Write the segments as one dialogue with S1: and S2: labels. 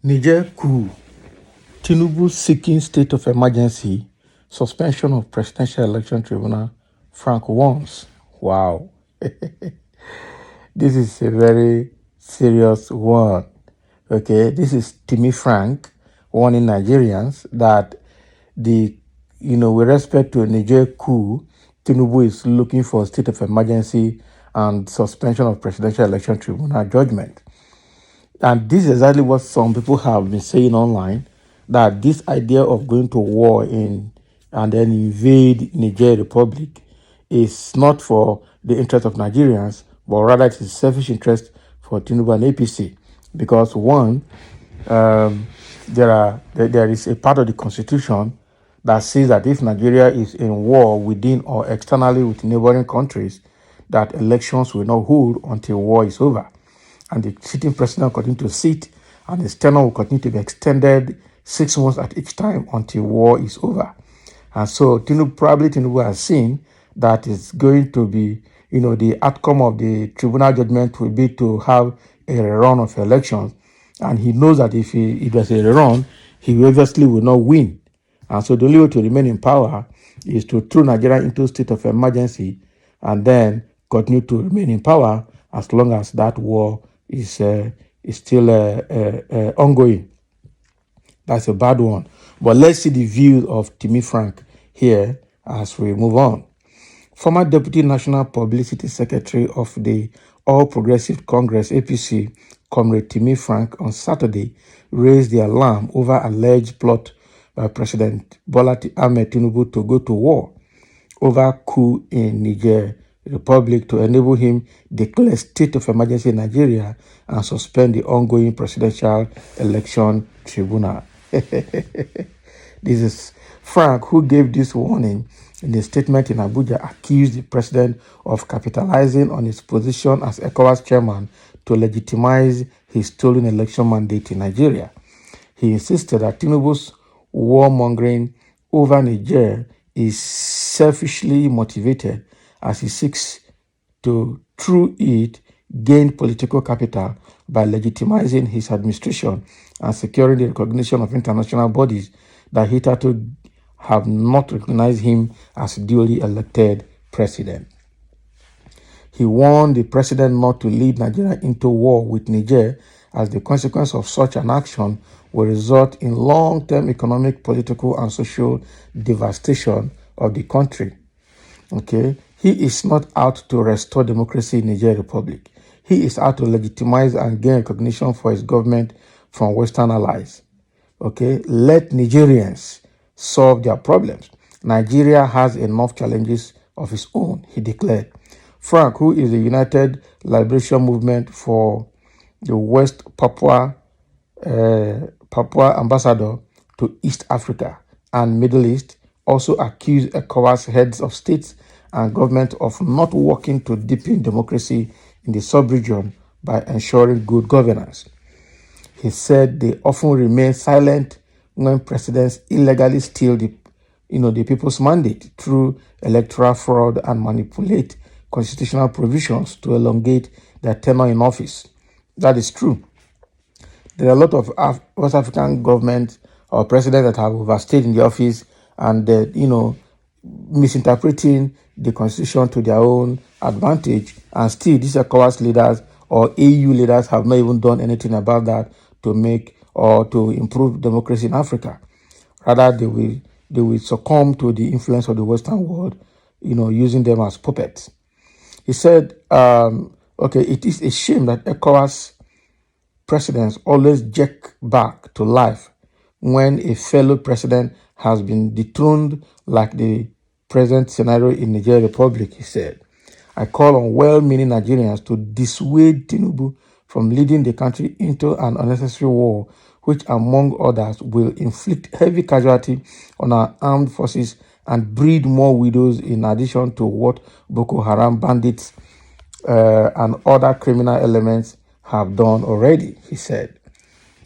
S1: Niger coup, Tinubu seeking state of emergency, suspension of presidential election tribunal, Frank warns. Wow. This is a very serious one. Okay, this is Timmy Frank warning Nigerians that with respect to Niger coup, Tinubu is looking for a state of emergency and suspension of presidential election tribunal judgment. And this is exactly what some people have been saying online, that this idea of going to war and then invade Niger Republic is not for the interest of Nigerians, but rather it is selfish interest for Tinubu and APC. Because one, there is a part of the constitution that says that if Nigeria is in war within or externally with neighboring countries, that elections will not hold until war is over. And the sitting president will continue to sit, and his tenure will continue to be extended 6 months at each time until war is over. And so Tinubu has seen that it's going to be, the outcome of the tribunal judgment will be to have a rerun of elections. And he knows that if there's a rerun, he obviously will not win. And so the only way to remain in power is to throw Nigeria into a state of emergency and then continue to remain in power as long as that war is still ongoing. That's a bad one. But let's see the view of Timmy Frank here as we move on. Former Deputy National Publicity Secretary of the All Progressive Congress, APC, Comrade Timmy Frank, on Saturday raised the alarm over alleged plot by President Bola Ahmed Tinubu to go to war over coup in Niger Republic to enable him declare state of emergency in Nigeria and suspend the ongoing presidential election tribunal. This is Frank, who gave this warning in a statement in Abuja, accused the president of capitalizing on his position as ECOWAS chairman to legitimize his stolen election mandate in Nigeria. He insisted that Tinubu's warmongering over Niger is selfishly motivated as he seeks to, through it, gain political capital by legitimizing his administration and securing the recognition of international bodies that hitherto have not recognized him as duly elected president. He warned the president not to lead Nigeria into war with Niger, as the consequence of such an action will result in long-term economic, political, and social devastation of the country. Okay, he is not out to restore democracy in Niger Republic. He is out to legitimize and gain recognition for his government from Western allies. Okay, let Nigerians solve their problems. Nigeria has enough challenges of its own, he declared. Frank, who is the United Liberation Movement for the West Papua ambassador to East Africa and Middle East, also accused ECOWAS heads of states and government of not working to deepen democracy in the sub-region by ensuring good governance. He said they often remain silent when presidents illegally steal the people's mandate through electoral fraud and manipulate constitutional provisions to elongate their tenure in office. That is true. There are a lot of West African governments or presidents that have overstayed in the office and misinterpreting the constitution to their own advantage, and still these ECOWAS leaders or AU leaders have not even done anything about that to make or to improve democracy in Africa. Rather, they will succumb to the influence of the Western world, using them as puppets. He said, it is a shame that ECOWAS presidents always jerk back to life when a fellow president has been dethroned, like the present scenario in Niger Republic, he said. I call on well-meaning Nigerians to dissuade Tinubu from leading the country into an unnecessary war, which, among others, will inflict heavy casualty on our armed forces and breed more widows, in addition to what Boko Haram bandits and other criminal elements have done already, he said.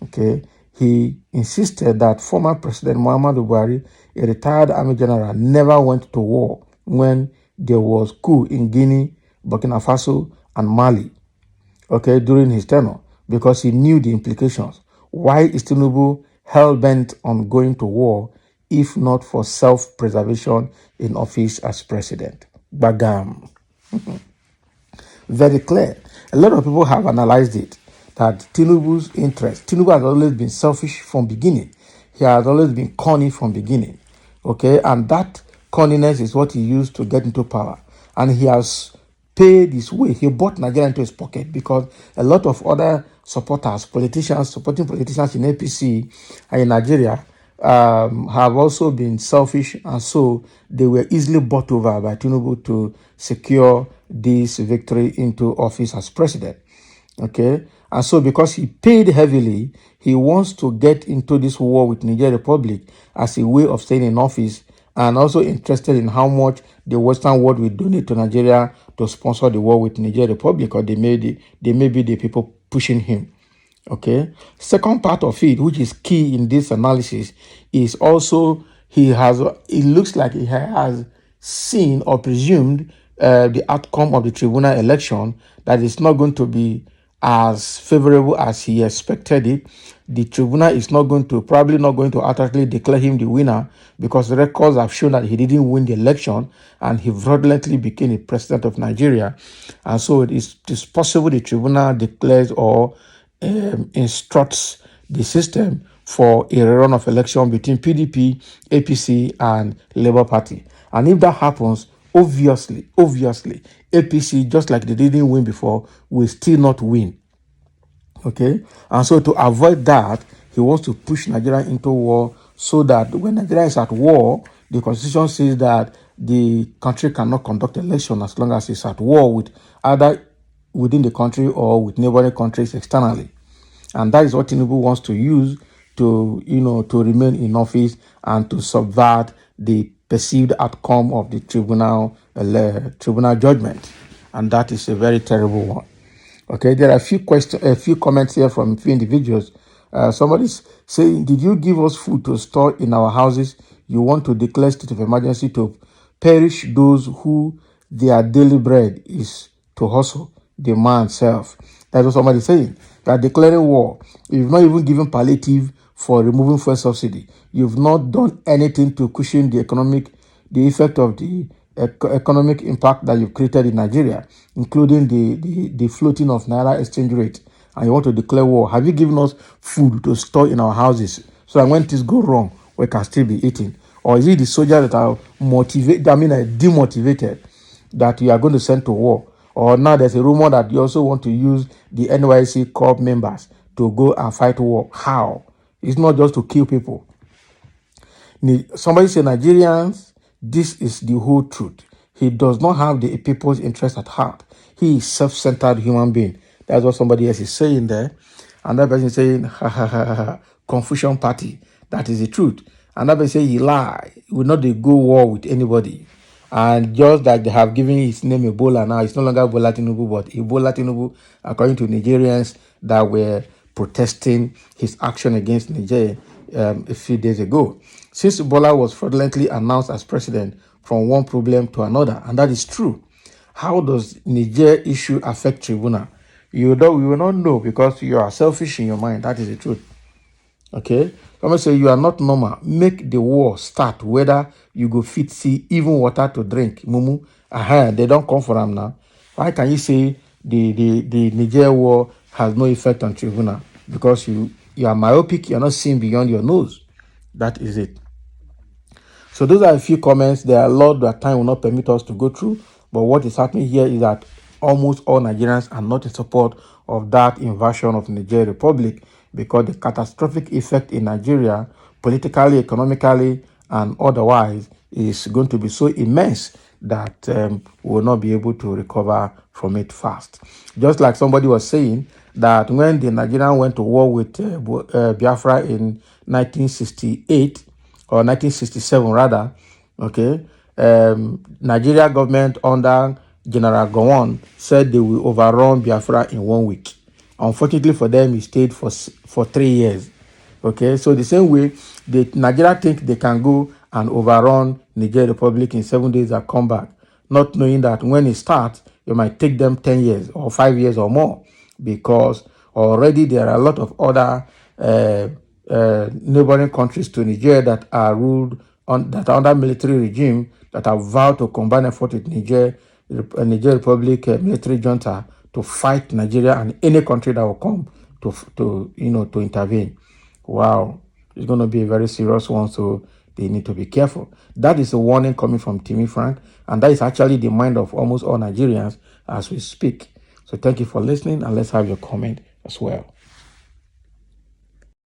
S1: Okay. He insisted that former President Muhammadu Buhari, a retired army general, never went to war when there was coup in Guinea, Burkina Faso, and Mali, during his tenure, because he knew the implications. Why is Tinubu hell-bent on going to war if not for self-preservation in office as president? Bagam. Very clear. A lot of people have analyzed it that Tinubu's interest, Tinubu has always been selfish from beginning. He has always been corny from beginning. Okay, and that corniness is what he used to get into power. And he has paid his way. He bought Nigeria into his pocket because a lot of other supporters, politicians, supporting politicians in APC and in Nigeria have also been selfish, and so they were easily bought over by Tinubu to secure this victory into office as president. Okay, and so because he paid heavily, he wants to get into this war with Niger Republic as a way of staying in office, and also interested in how much the Western world will donate to Nigeria to sponsor the war with Niger Republic, or they may be the people pushing him. Okay. Second part of it, which is key in this analysis, is also it looks like he has seen or presumed the outcome of the tribunal election, that it's not going to be as favorable as he expected it. The tribunal is probably not going to accurately declare him the winner, because the records have shown that he didn't win the election and he fraudulently became the president of Nigeria. And so it is possible the tribunal declares or instructs the system for a rerun of election between PDP, APC, and Labour Party. And if that happens, obviously, APC, just like they didn't win before, will still not win. Okay? And so to avoid that, he wants to push Nigeria into war, so that when Nigeria is at war, the constitution says that the country cannot conduct election as long as it's at war with either within the country or with neighboring countries externally. And that is what Tinubu wants to use to remain in office and to subvert the perceived outcome of the tribunal judgment. And that is a very terrible one. Okay, there are a few comments here from a few individuals. Somebody's saying, did you give us food to store in our houses? You want to declare state of emergency to perish those who their daily bread is to hustle the man self. That's what somebody's saying. They are declaring war. You've not even given palliative for removing fuel subsidy. You've not done anything to cushion the effect of the economic impact that you've created in Nigeria, including the floating of Naira exchange rate. And you want to declare war. Have you given us food to store in our houses so that when things go wrong, we can still be eating? Or is it the soldiers that are demotivated, that you are going to send to war? Or now there's a rumor that you also want to use the NYC corps members to go and fight war. How? It's not just to kill people. Somebody said, Nigerians, this is the whole truth. He does not have the people's interest at heart. He is self-centered human being. That's what somebody else is saying there. And that person is saying, ha ha ha ha, Confucian party. That is the truth. And that person say he lie. He will not go war with anybody. And just that they have given his name Ebola now, it's no longer Ebola Tinubu, but Ebola Tinubu, according to Nigerians that were protesting his action against Niger a few days ago. Since Ebola was fraudulently announced as president from one problem to another, and that is true. How does Niger issue affect tribunal? We will not know, because you are selfish in your mind. That is the truth. Okay? Someone say you are not normal. Make the war start, whether you go fit see even water to drink. Mumu. They don't come for them now. Why can you say the Niger war has no effect on tribunal? Because you are myopic, you're not seeing beyond your nose. That is it. So those are a few comments. There are a lot that time will not permit us to go through. But what is happening here is that almost all Nigerians are not in support of that invasion of Niger Republic, because the catastrophic effect in Nigeria, politically, economically, and otherwise, is going to be so immense that we will not be able to recover from it fast. Just like somebody was saying that when the Nigerians went to war with Biafra in 1968, or 1967 rather, okay, Nigeria government under General Gowon said they will overrun Biafra in 1 week. Unfortunately for them, it stayed for 3 years. Okay, so the same way, Nigeria think they can go and overrun Niger Republic in 7 days and come back, not knowing that when it starts, it might take them 10 years or 5 years or more, because already there are a lot of other neighboring countries to Niger that are ruled on that are under military regime that have vowed to combine effort with Niger Republic military junta to fight Nigeria and any country that will come to intervene. Wow, it's going to be a very serious one, so they need to be careful. That is a warning coming from Timmy Frank, and that is actually the mind of almost all Nigerians as we speak. So thank you for listening, and let's have your comment as well.